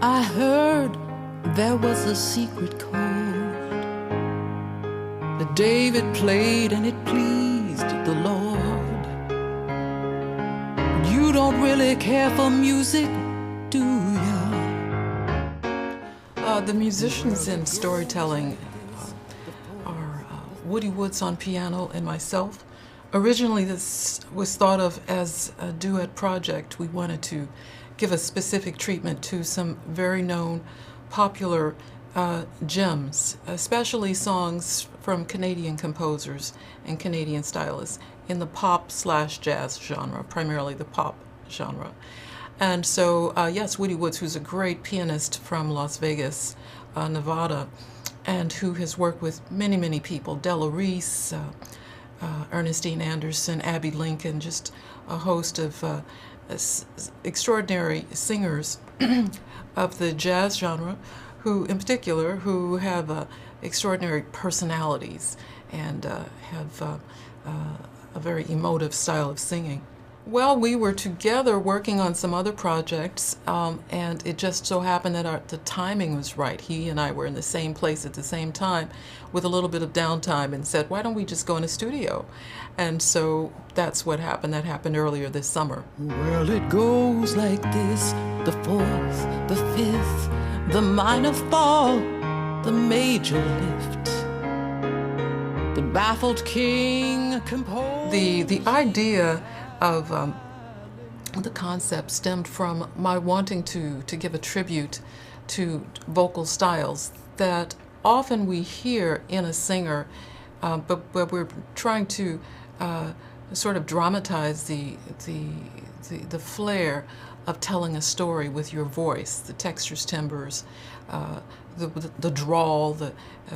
I heard there was a secret chord that David played and it pleased the Lord. You don't really care for music, do ya? The musicians in storytelling are Woody Woods on piano and myself. Originally this was thought of as a duet project. We wanted to give a specific treatment to some very known popular gems, especially songs from Canadian composers and Canadian stylists in the pop/jazz genre, primarily the pop genre. And so, yes, Woody Woods, who's a great pianist from Las Vegas, Nevada, and who has worked with many, many people, Della Reese, Ernestine Anderson, Abby Lincoln, just a host of extraordinary singers of the jazz genre, who, in particular, who have extraordinary personalities and have a very emotive style of singing. Well, we were together working on some other projects, and it just so happened that the timing was right. He and I were in the same place at the same time with a little bit of downtime, and said, why don't we just go in a studio? And so that's what happened. That happened earlier this summer. Well, it goes like this: the fourth, the fifth, the minor fall, the major lift. The baffled king composed. The idea of the concept stemmed from my wanting to give a tribute to vocal styles that often we hear in a singer, but we're trying to sort of dramatize the flair of telling a story with your voice, the textures, timbres, the drawl,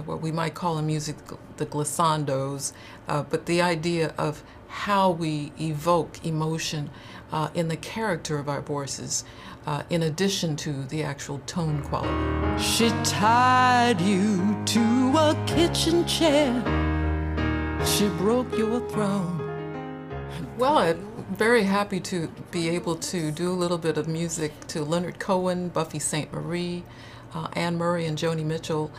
what we might call in music the glissandos, but the idea of how we evoke emotion in the character of our voices, in addition to the actual tone quality. She tied you to a kitchen chair. She broke your throne. Well, I'm very happy to be able to do a little bit of music to Leonard Cohen, Buffy St. Marie, Anne Murray and Jonie Mitchell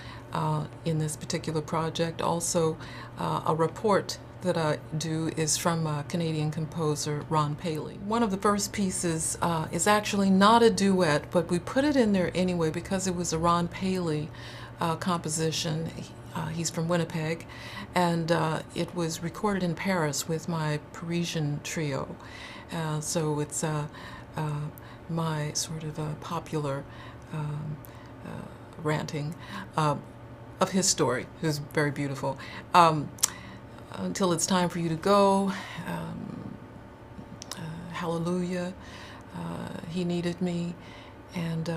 in this particular project. Also, a report that I do is from Canadian composer Ron Paley. One of the first pieces is actually not a duet, but we put it in there anyway because it was a Ron Paley composition. He's from Winnipeg, and it was recorded in Paris with my Parisian trio. So it's my sort of popular ranting of his story. It was very beautiful. Until it's time for you to go, Hallelujah, He Needed Me, and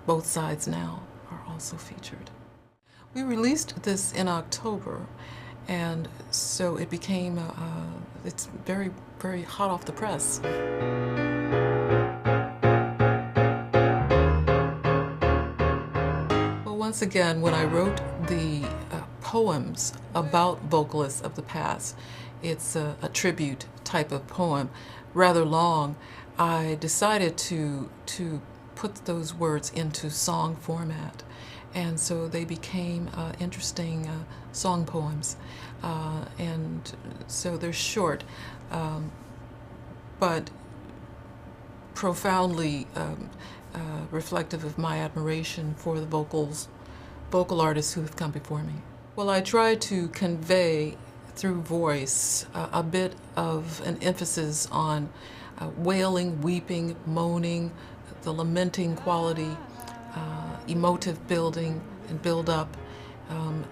Both Sides Now are also featured. We released this in October, and so it became, it's very, very hot off the press. Well, once again, when I wrote the poems about vocalists of the past, it's a tribute type of poem, rather long. I decided to put those words into song format, and so they became interesting song poems, and so they're short, but profoundly reflective of my admiration for the vocal artists who have come before me. Well, I try to convey through voice a bit of an emphasis on wailing, weeping, moaning, the lamenting quality, emotive building and build up,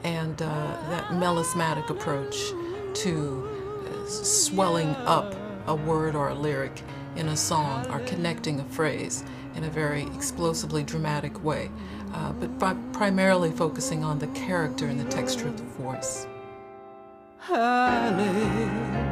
and that melismatic approach to swelling up a word or a lyric in a song or connecting a phrase in a very explosively dramatic way, but primarily focusing on the character and the texture of the voice. Hallelujah.